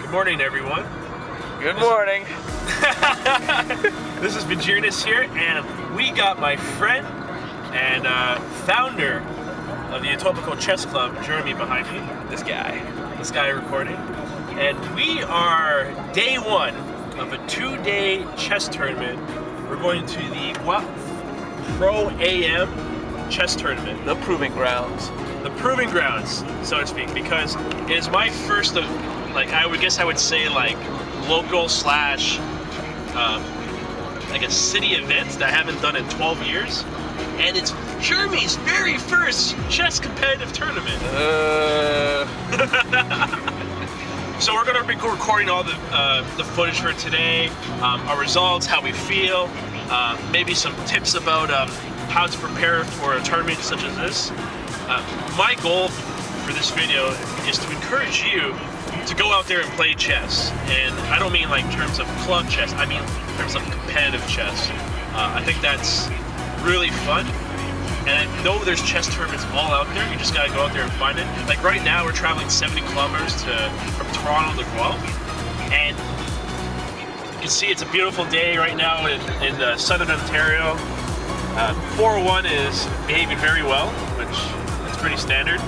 Good morning, everyone. Good morning. This is Vagirnis here, and we got my friend and founder of the Etobicoke Chess Club, Jeremy, behind me. This guy recording. And we are day one of a 2-day chess tournament. We're going to the Guelph Pro AM chess tournament. The proving grounds. The proving grounds, so to speak, because it is my first of, like, I would say local slash like a city event that I haven't done in 12 years, and it's Jeremy's very first chess competitive tournament. So we're gonna be recording all the footage for today, our results, how we feel, maybe some tips about how to prepare for a tournament such as this. My goal for this video is to encourage you to go out there and play chess. And I don't mean like in terms of club chess, I mean in terms of competitive chess. I think that's really fun. And I know there's chess tournaments all out there. You just gotta go out there and find it. Like right now, we're traveling 70 kilometers from Toronto to Guelph. And you can see it's a beautiful day right now in southern Ontario. 401 is behaving very well, which is pretty standard.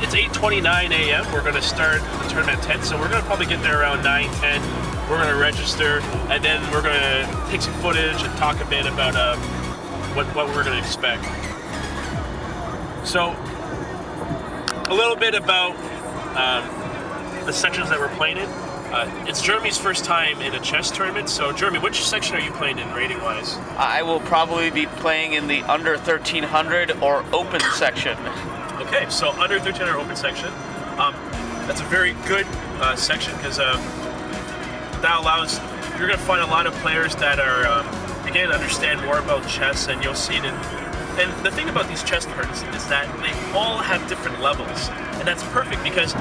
It's 8:29 a.m. We're going to start the tournament at 10, so we're going to probably get there around 9, 10. We're going to register, and then we're going to take some footage and talk a bit about what we're going to expect. So, a little bit about the sections that we're playing in. It's Jeremy's first time in a chess tournament, so Jeremy, which section are you playing in rating-wise? I will probably be playing in the under 1300 or open section. Okay, so under 1300 open section. That's a very good section because that allows, you're going to find a lot of players that are beginning to understand more about chess, and you'll see it in. And the thing about these chess tournaments is that they all have different levels, and that's perfect because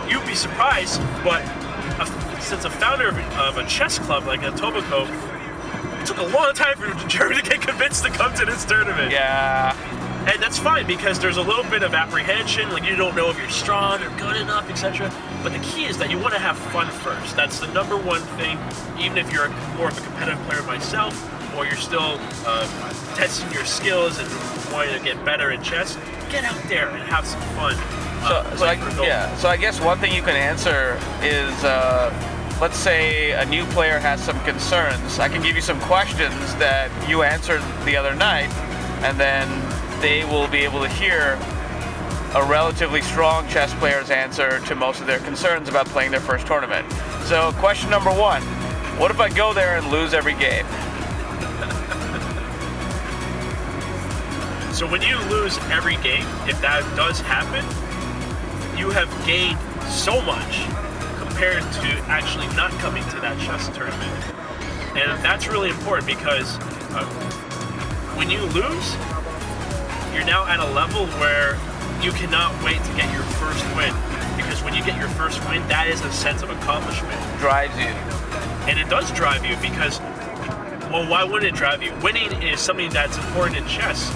you'd be surprised, but since a founder of a chess club like Etobicoke, it took a long time for Jeremy to get convinced to come to this tournament. Yeah. And that's fine because there's a little bit of apprehension, like you don't know if you're strong or good enough, etc. But the key is that you want to have fun first. That's the number one thing, even if you're more of a competitive player myself, or you're still testing your skills and wanting to get better in chess, get out there and have some fun. So I guess one thing you can answer is, let's say a new player has some concerns. I can give you some questions that you answered the other night, and then they will be able to hear a relatively strong chess player's answer to most of their concerns about playing their first tournament. So question number one, what if I go there and lose every game? So when you lose every game, if that does happen, you have gained so much compared to actually not coming to that chess tournament. And that's really important because when you lose, you're now at a level where you cannot wait to get your first win. Because when you get your first win, that is a sense of accomplishment. Drives you. And it does drive you because, well, why wouldn't it drive you? Winning is something that's important in chess.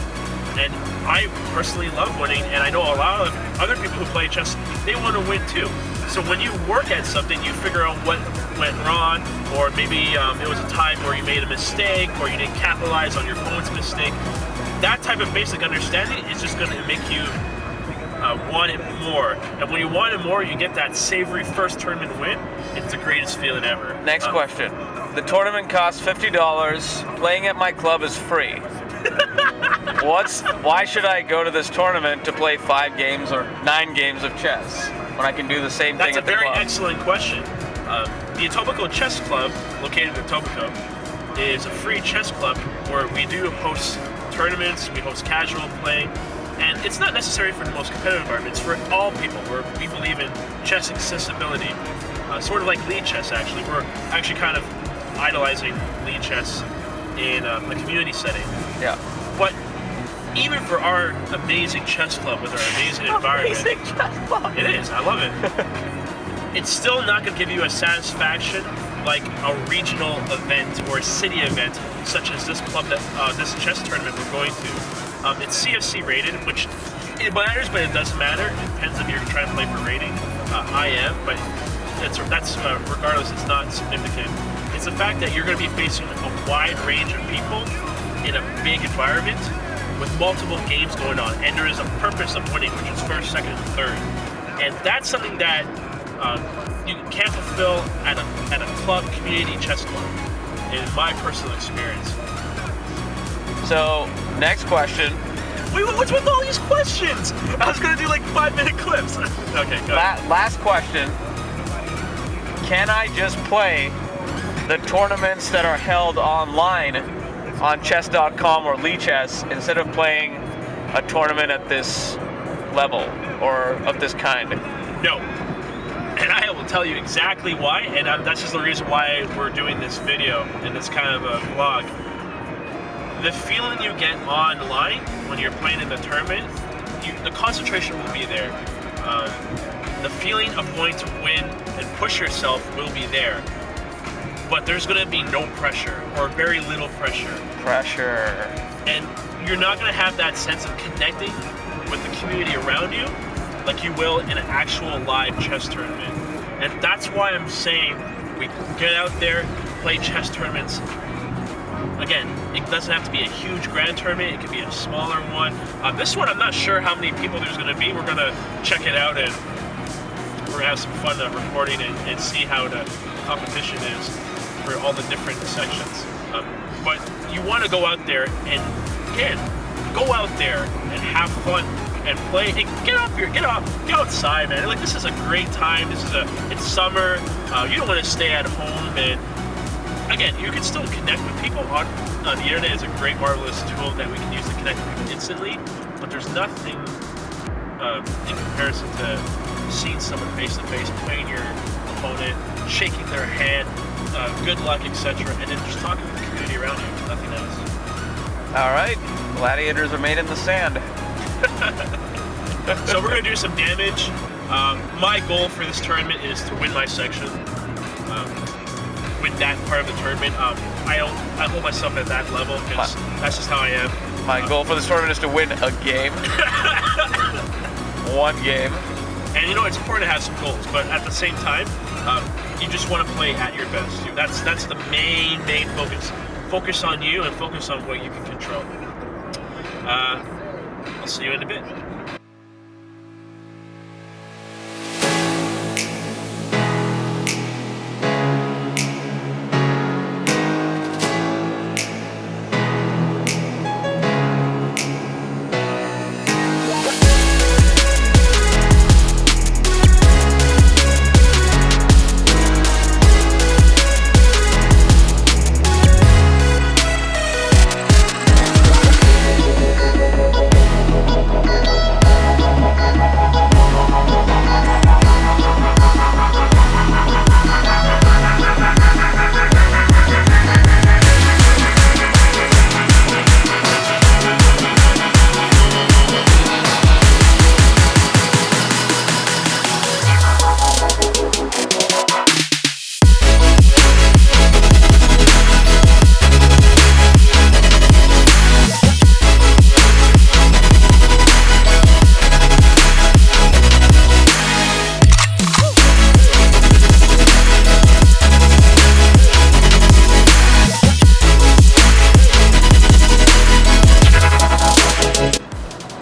And I personally love winning, and I know a lot of other people who play chess, they want to win too. So when you work at something, you figure out what went wrong, or maybe it was a time where you made a mistake, or you didn't capitalize on your opponent's mistake. That type of basic understanding is just going to make you want it more. And when you want it more, you get that savory first tournament win. It's the greatest feeling ever. Next question. The tournament costs $50. Playing at my club is free. Why should I go to this tournament to play 5 games or 9 games of chess when I can do the same thing at the club? That's a very excellent question. The Etobicoke Chess Club, located in Etobicoke, is a free chess club where we do host tournaments, we host casual play, and it's not necessary for the most competitive environment. It's for all people. We believe in chess accessibility, sort of like lead chess actually. We're actually kind of idolizing lead chess in a community setting. Yeah. But even for our amazing chess club with our amazing environment, amazing chess club. It is. I love it. It's still not going to give you a satisfaction like a regional event or a city event, such as this club that this chess tournament we're going to. It's CFC rated, which it matters, but it doesn't matter. It depends if you're trying to play for rating. I am, but regardless, it's not significant. It's the fact that you're going to be facing a wide range of people in a big environment with multiple games going on, and there is a purpose of winning, which is first, second, and third. And that's something that you can't fulfill at a club, community chess club, in my personal experience. So, next question. Wait, what's with all these questions? I was gonna do like 5-minute clips. Okay, go ahead. Last question. Can I just play the tournaments that are held online on chess.com or Lichess instead of playing a tournament at this level or of this kind? No. And I will tell you exactly why, and that's just the reason why we're doing this video and this kind of a vlog. The feeling you get online when you're playing in the tournament, the concentration will be there. The feeling of wanting to win and push yourself will be there. But there's going to be no pressure, or very little pressure. And you're not going to have that sense of connecting with the community around you like you will in an actual live chess tournament. And that's why I'm saying we get out there, play chess tournaments. Again, it doesn't have to be a huge grand tournament, it could be a smaller one. This one, I'm not sure how many people there's going to be. We're going to check it out, and we're going to have some fun recording and see how the competition is for all the different sections. But you want to go out there and, again, go out there and have fun and play. And get outside, man. Like, this is a great time. It's summer. You don't want to stay at home, and again, you can still connect with people on the internet. Is a great, marvelous tool that we can use to connect with people instantly. But there's nothing in comparison to seeing someone face to face, playing your opponent, shaking their hand, good luck, etc., and then just talking with the community around you. Nothing else. All right, gladiators are made in the sand. So we're gonna do some damage. My goal for this tournament is to win my section. Win that part of the tournament. I hold myself at that level because that's just how I am. My goal for this tournament is to win a game. One game. And you know, it's important to have some goals, but at the same time, you just want to play at your best. That's the main focus. Focus on you and focus on what you can control. I'll see you in a bit.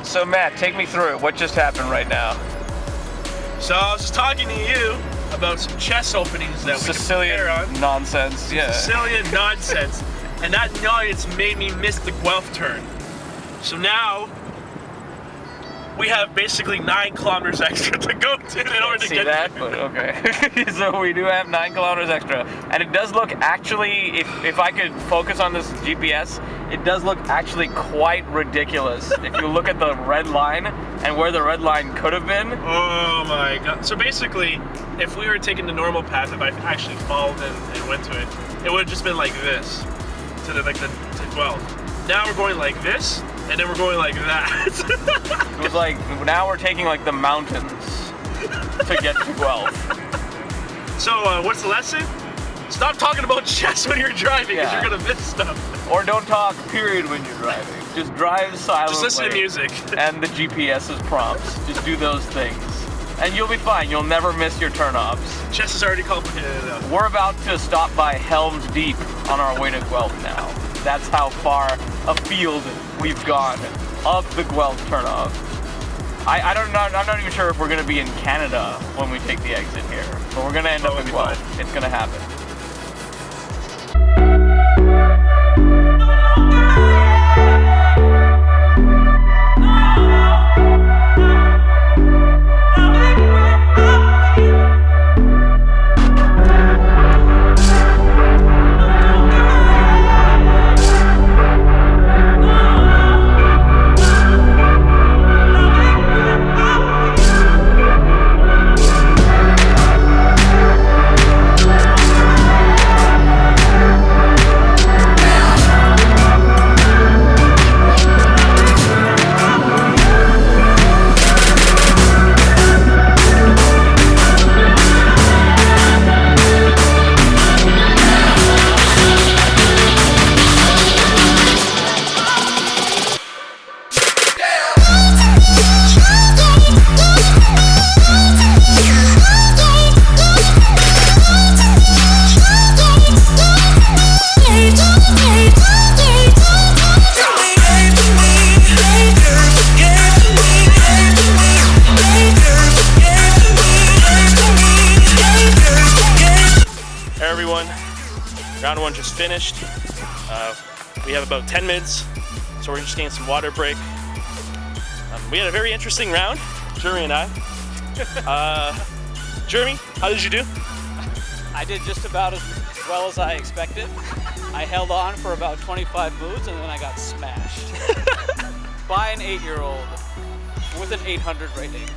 So Matt, take me through it. What just happened right now? So I was just talking to you about some chess openings that we Sicilian can compare on. nonsense, yeah. Sicilian nonsense. And that annoyance made me miss the Guelph turn. So now we have basically 9 kilometers extra to go to in order to See get that? there. But okay. So we do have 9 kilometers extra. And it does look actually, if I could focus on this GPS, it does look actually quite ridiculous. If you look at the red line and where the red line could have been. Oh my god. So basically, if we were taking the normal path, if I actually followed and went to it, it would have just been like this to the to 12. Now we're going like this, and then we're going like that. It was like, now we're taking like the mountains to get to Guelph. So what's the lesson? Stop talking about chess when you're driving, because you're gonna miss stuff. Or don't talk, period, when you're driving. Just drive silently. Just listen to music. And the GPS's prompts. Just do those things. and you'll be fine. You'll never miss your turnoffs. Chess is already complicated enough. We're about to stop by Helms Deep on our way to Guelph now. That's how far afield we've gone of the Guelph turnoff. I'm not even sure if we're gonna be in Canada when we take the exit here, but we're gonna end up in Guelph. It's gonna happen. Round one just finished. We have about 10 minutes, so we're just getting some water break. We had a very interesting round, Jeremy and I. Jeremy, how did you do? I did just about as well as I expected. I held on for about 25 moves and then I got smashed by an 8-year-old with an 800 rating.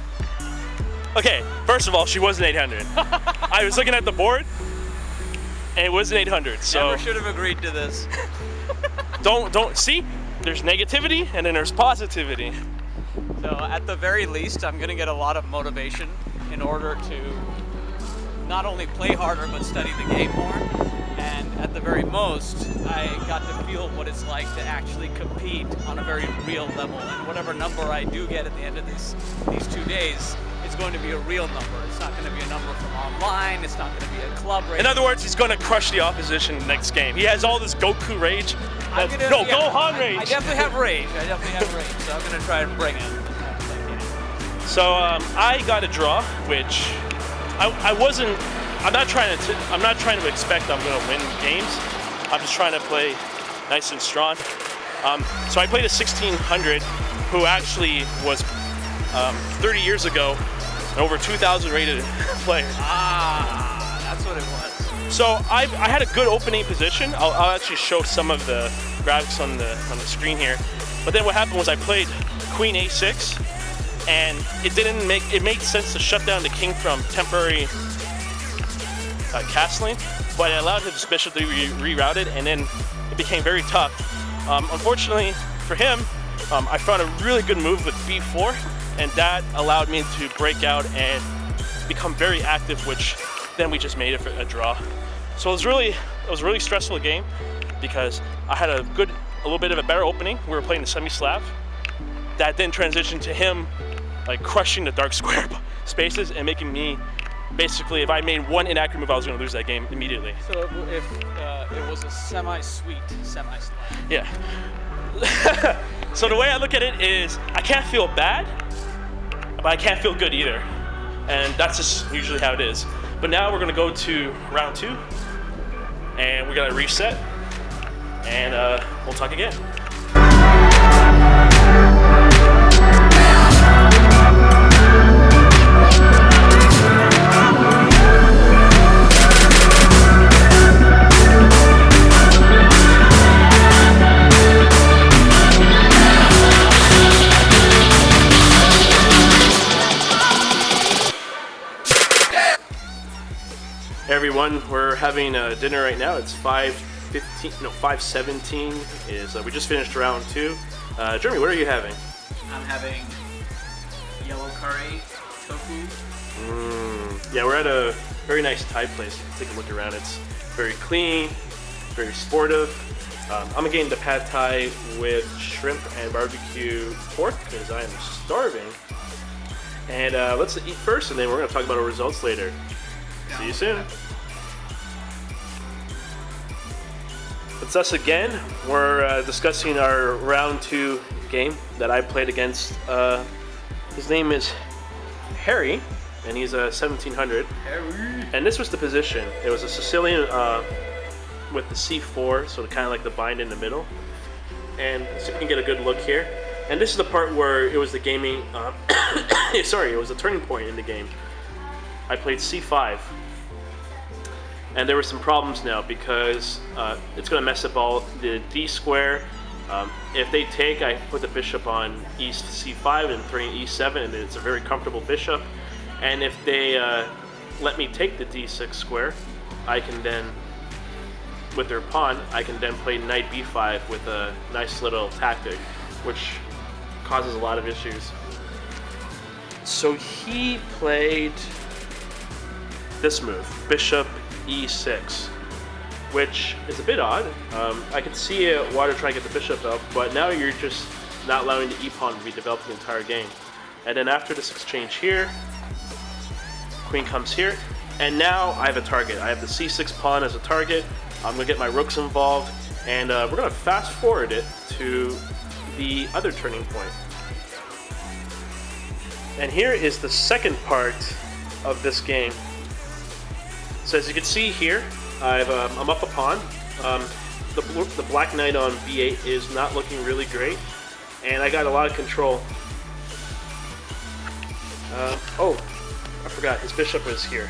Okay, first of all, she was an 800. I was looking at the board, and it was an 800. So never should have agreed to this. don't see. There's negativity, and then there's positivity. So at the very least, I'm gonna get a lot of motivation in order to not only play harder but study the game more. And at the very most, I got to feel what it's like to actually compete on a very real level. And whatever number I do get at the end of these 2 days, it's going to be a real number. It's not going to be a number from online. It's not going to be a club rating. In other words, he's going to crush the opposition next game. He has all this Goku rage. Gohan rage. I definitely have rage. So I'm going to try and bring it. So I got a draw, which I'm not trying to expect I'm going to win games. I'm just trying to play nice and strong. So I played a 1600 who actually was 30 years ago an over 2,000 rated player. Ah, that's what it was. So I had a good opening position. I'll actually show some of the graphics on the screen here. But then what happened was I played Queen A6, and it made sense to shut down the king from temporary castling, but it allowed his bishop to be rerouted, and then it became very tough. Unfortunately for him, I found a really good move with B4, and that allowed me to break out and become very active, which then we just made it for a draw. So it was a really stressful game because I had a little bit of a better opening. We were playing the semi-slab. That then transitioned to him like crushing the dark square spaces and making me basically, if I made one inaccurate move, I was going to lose that game immediately. So if it was a semi-sweet semi-slab. Yeah. So the way I look at it is I can't feel bad, but I can't feel good either. And that's just usually how it is. But now we're going to go to round 2, and we're going to reset, and we'll talk again. Hey everyone, we're having dinner right now. It's 5:17 is we just finished round 2. Jeremy, what are you having? I'm having yellow curry, tofu. Yeah, we're at a very nice Thai place. Take a look around. It's very clean, very sportive. I'm getting the pad Thai with shrimp and barbecue pork because I am starving. And let's eat first, and then we're going to talk about our results later. See you soon. It's us again. We're discussing our round 2 game that I played against. His name is Harry, and he's a 1700. Harry. And this was the position. It was a Sicilian with the C4, so kind of like the bind in the middle. And so you can get a good look here. And this is the part where it was the gaming. Sorry, it was a turning point in the game. I played C5. And there were some problems now because it's going to mess up all the D square. If they take, I put the bishop on east C5 and turning E7, and it's a very comfortable bishop. And if they let me take the D6 square, I can then, with their pawn, I can then play knight B5 with a nice little tactic, which causes a lot of issues. So he played this move, bishop E6, which is a bit odd. I could see Water trying to get the bishop up, but now you're just not allowing the e-pawn to be developed the entire game. And then after this exchange here, queen comes here, and now I have a target. I have the C6 pawn as a target. I'm gonna get my rooks involved, and we're gonna fast forward it to the other turning point. And here is the second part of this game. So as you can see here, I'm up a pawn. The black knight on b8 is not looking really great, and I got a lot of control. Oh, I forgot, his bishop was here.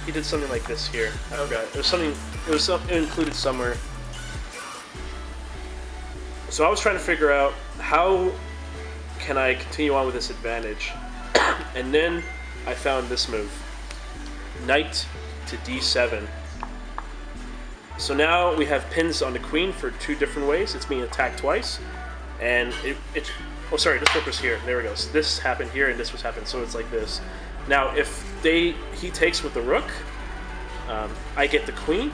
He did something like this here. I forgot. It was included somewhere. So I was trying to figure out how can I continue on with this advantage, and then I found this move, knight to d7. So now we have pins on the queen for 2 different ways. It's being attacked twice, and oh sorry, this rook was here. There we go. So this happened here, and this was happened. So it's like this. Now if he takes with the rook, I get the queen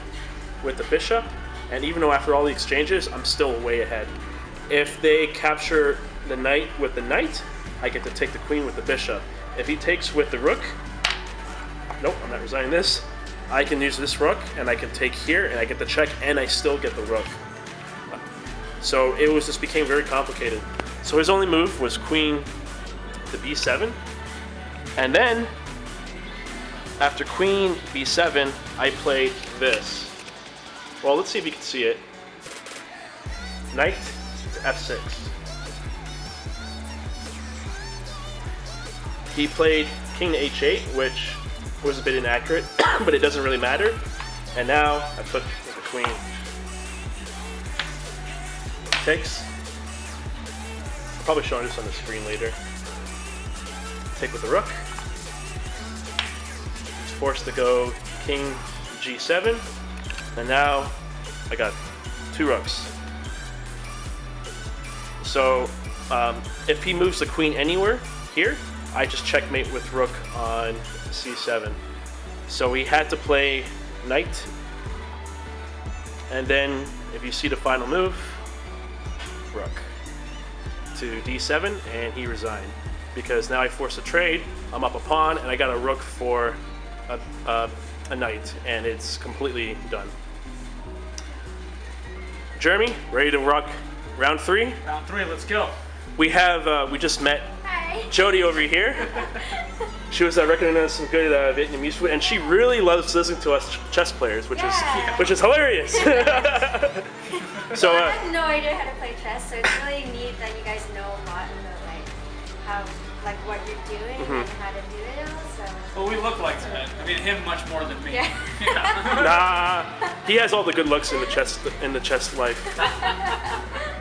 with the bishop, and even though after all the exchanges, I'm still way ahead. If they capture the knight with the knight, I get to take the queen with the bishop. If he takes with the rook, nope, I'm not resigning this. I can use this rook, and I can take here, and I get the check, and I still get the rook. So it just became very complicated. So his only move was queen to b7, and then after queen b7, I played this. Well, let's see if you can see it. Knight to f6. He played king to h8, which was a bit inaccurate, but it doesn't really matter. And now I put the queen. Takes. I'll probably show this on the screen later. Take with the rook. It's forced to go king g7, and now I got 2 rooks. So if he moves the queen anywhere here, I just checkmate with rook on c7. So we had to play knight, and then if you see the final move, rook to d7, and he resigned because now I force a trade. I'm up a pawn, and I got a rook for a knight, and it's completely done. Jeremy, ready to rock round 3? Round 3, let's go. We have we just met Hi. Jody over here. She was recommending some good Vietnamese food, and she really loves listening to us chess players, which is hilarious. So I have no idea how to play chess, so it's really neat that you guys know a lot about how what you're doing and how to do it all. So. Well, we look like that. I mean, him much more than me. Yeah. Nah, he has all the good looks in the chess life.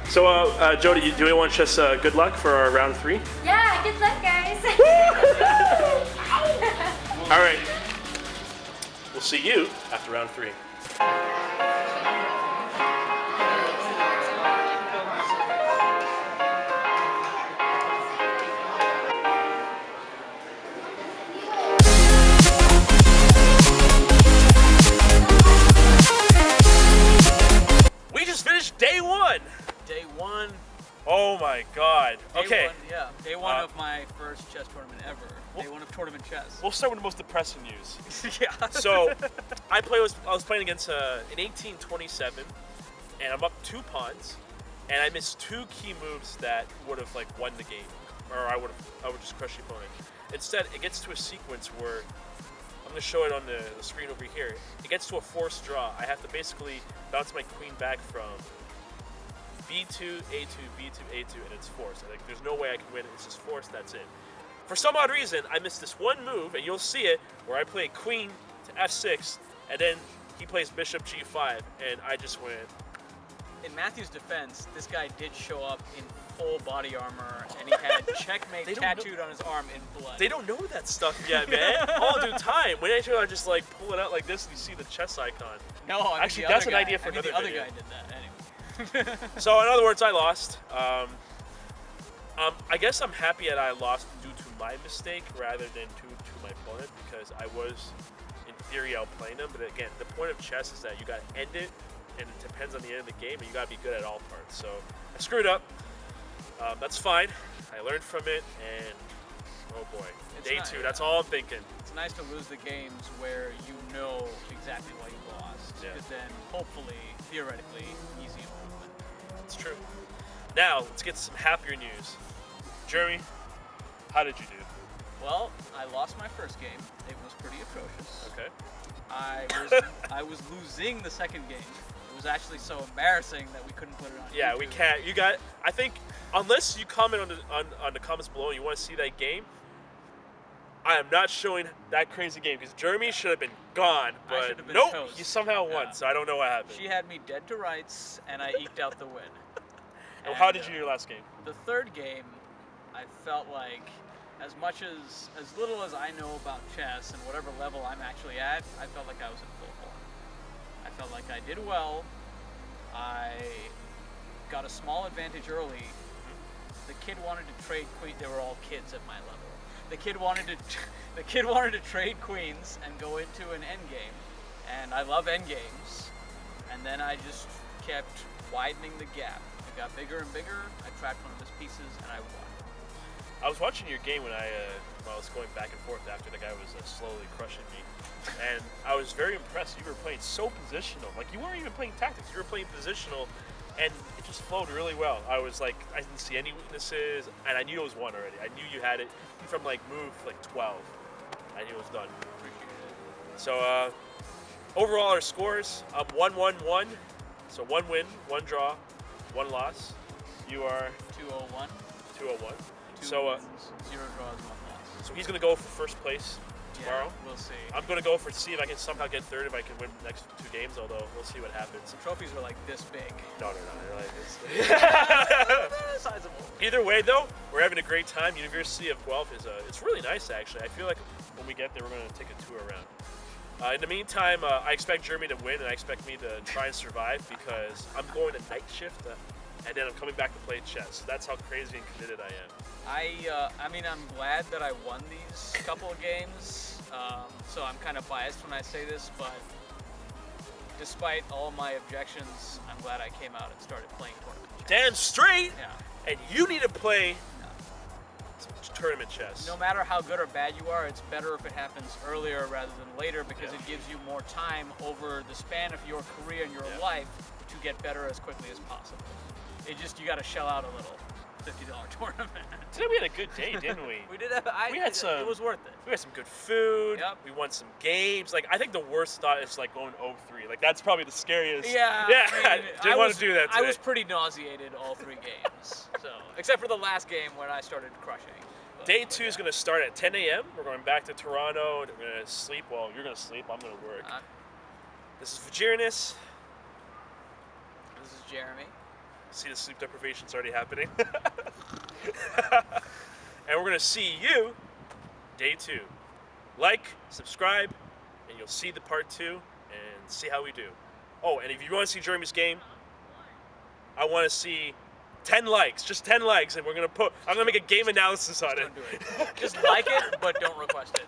So Jody, do you want to just good luck for our round 3? Yeah, good luck, guys. All right. We'll see you after round 3. We just finished day 1. Day 1. Oh my God. Day Okay. Day one of my first chess tournament ever. Day one of tournament chess. We'll start with the most depressing news. Yeah. So, I was playing against an 1827, and I'm up 2 pawns, and I missed 2 key moves that would have like won the game, or I would just crush the opponent. Instead, it gets to a sequence where I'm going to show it on the screen over here. It gets to a forced draw. I have to basically bounce my queen back from B2, A2, B2, A2, and it's forced. Like, there's no way I can win. It's just forced. That's it. For some odd reason, I missed this one move, and you'll see it, where I play queen to F6, and then he plays bishop G5, and I just went. In Matthew's defense, this guy did show up in full body armor, and he had checkmate tattooed on his arm in blood. They don't know that stuff yet, man. All due time. When I just like pull it out like this, and you see the chess icon. No, I mean, actually, that's an idea for another video. The video. other guy did that anyway. So in other words, I lost. I guess I'm happy that I lost due to my mistake rather than to my opponent, because I was, in theory, outplaying them. But again, the point of chess is that you got to end it, and it depends on the end of the game, and you got to be good at all parts. So I screwed up. That's fine. I learned from it, and oh boy, day 2. That's all I'm thinking. It's nice to lose the games where you know exactly why you lost, because then hopefully, theoretically, easy improvement. It's true. Now let's get some happier news. Jeremy, how did you do? Well, I lost my first game. It was pretty atrocious. Okay. I was losing the second game. It was actually so embarrassing that we couldn't put it on Yeah, YouTube. we can't. You got. I think unless you comment on the comments below and you want to see that game, I am not showing that crazy game, because Jeremy should have been gone. I should But have been nope, toast. he somehow won. So I don't know what happened. She had me dead to rights, and I eked out the win. And how did you do your last game? The third game, I felt like as little as I know about chess and whatever level I'm actually at, I felt like I was in full form. I felt like I did well. I got a small advantage early. The kid wanted to trade queen. They were all kids at my level. The kid wanted to trade queens and go into an endgame, and I love endgames. And then I just kept widening the gap. It got bigger and bigger. I tracked one of his pieces, and I won. I was watching your game when I was going back and forth after the guy was slowly crushing me, and I was very impressed. You were playing so positional. Like, you weren't even playing tactics. You were playing positional, and it just flowed really well. I was like, I didn't see any weaknesses, and I knew it was one already. I knew you had it from like move like 12. I knew it was done. So overall, our scores: 1-1-1. So 1 win, 1 draw, 1 loss. You are 201. 201. Two So wins, 0 draws, 1 loss. so he's gonna go for first place tomorrow. Yeah, we'll see. I'm gonna go for see if I can somehow get third, if I can win the next 2 games. Although we'll see what happens. Some trophies are like this big. No, they're like this. Sizable. Either way, though, we're having a great time. University of Guelph is it's really nice, actually. I feel like when we get there, we're gonna take a tour around. In the meantime, I expect Jeremy to win, and I expect me to try and survive, because I'm going to night shift, and then I'm coming back to play chess. That's how crazy and committed I am. I mean, I'm glad that I won these couple of games, so I'm kind of biased when I say this, but despite all my objections, I'm glad I came out and started playing tournament chess. Damn straight! Yeah. And you need to play some tournament chess. No matter how good or bad you are, it's better if it happens earlier rather than later, because it gives you more time over the span of your career and your life to get better as quickly as possible. You got to shell out a little. $50 tournament. Today we had a good day, didn't we? We did. It was worth it. We had some good food. Yep. We won some games. Like, I think the worst thought is like going 0-3. Like, that's probably the scariest. Yeah. Yeah. I mean, Didn't want to do that today. I was pretty nauseated all 3 games. So, except for the last game when I started crushing. Day 2 is going to start at 10 a.m. We're going back to Toronto. And we're going to sleep. Well, you're going to sleep. I'm going to work. This is Vagirinus. This is Jeremy. See, the sleep deprivation's already happening. And we're going to see you day 2. Like, subscribe, and you'll see the part 2 and see how we do. Oh, and if you want to see Jeremy's game, I want to see 10 likes, just 10 likes, and I'm going to make a game analysis on it. Don't do it. Just like it, but don't request it.